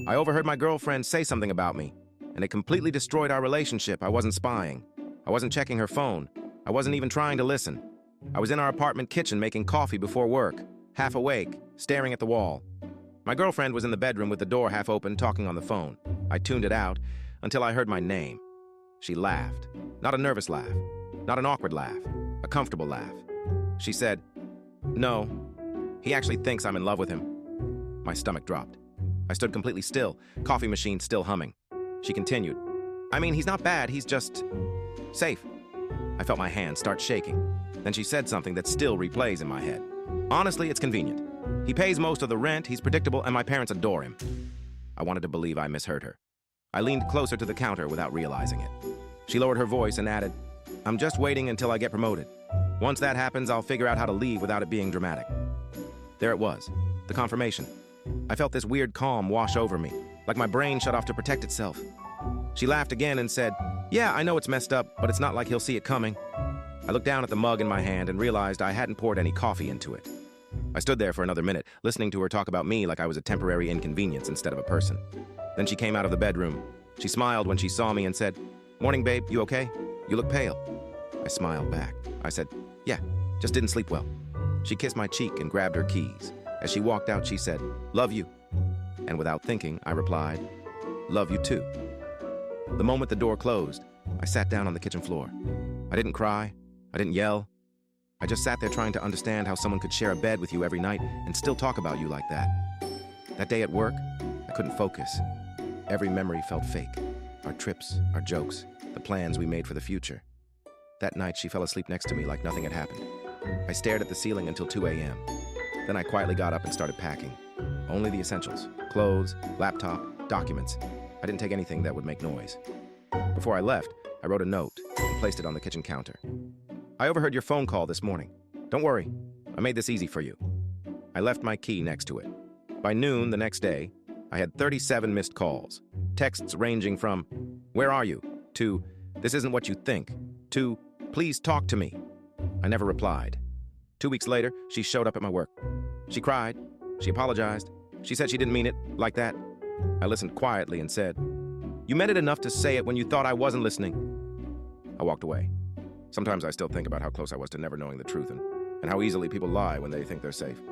I overheard my girlfriend say something about me, and it completely destroyed our relationship. I wasn't spying. I wasn't checking her phone. I wasn't even trying to listen. I was in our apartment kitchen making coffee before work, half awake, staring at the wall. My girlfriend was in the bedroom with the door half open, talking on the phone. I tuned it out until I heard my name. She laughed. Not a nervous laugh, not an awkward laugh, a comfortable laugh. She said, "No, he actually thinks I'm in love with him." My stomach dropped. I stood completely still, coffee machine still humming. She continued, "I mean, he's not bad, he's just safe." I felt my hand start shaking. Then she said something that still replays in my head. "Honestly, it's convenient. He pays most of the rent, he's predictable, and my parents adore him." I wanted to believe I misheard her. I leaned closer to the counter without realizing it. She lowered her voice and added, "I'm just waiting until I get promoted. Once that happens, I'll figure out how to leave without it being dramatic." There it was, the confirmation. I felt this weird calm wash over me, like my brain shut off to protect itself. She laughed again and said, "Yeah, I know it's messed up, but it's not like he'll see it coming." I looked down at the mug in my hand and realized I hadn't poured any coffee into it. I stood there for another minute, listening to her talk about me like I was a temporary inconvenience instead of a person. Then she came out of the bedroom. She smiled when she saw me and said, "Morning, babe, you okay? You look pale." I smiled back. I said, "Yeah, just didn't sleep well." She kissed my cheek and grabbed her keys. As she walked out, she said, "Love you." And without thinking, I replied, "Love you too." The moment the door closed, I sat down on the kitchen floor. I didn't cry. I didn't yell. I just sat there trying to understand how someone could share a bed with you every night and still talk about you like that. That day at work, I couldn't focus. Every memory felt fake. Our trips, our jokes, the plans we made for the future. That night, she fell asleep next to me like nothing had happened. I stared at the ceiling until 2 a.m. Then I quietly got up and started packing. Only the essentials: clothes, laptop, documents. I didn't take anything that would make noise. Before I left, I wrote a note and placed it on the kitchen counter. "I overheard your phone call this morning. Don't worry, I made this easy for you." I left my key next to it. By noon the next day, I had 37 missed calls. Texts ranging from, "Where are you?" to, "This isn't what you think," to, "Please talk to me." I never replied. 2 weeks later, she showed up at my work. She cried. She apologized. She said she didn't mean it like that. I listened quietly and said, "You meant it enough to say it when you thought I wasn't listening." I walked away. Sometimes I still think about how close I was to never knowing the truth and how easily people lie when they think they're safe.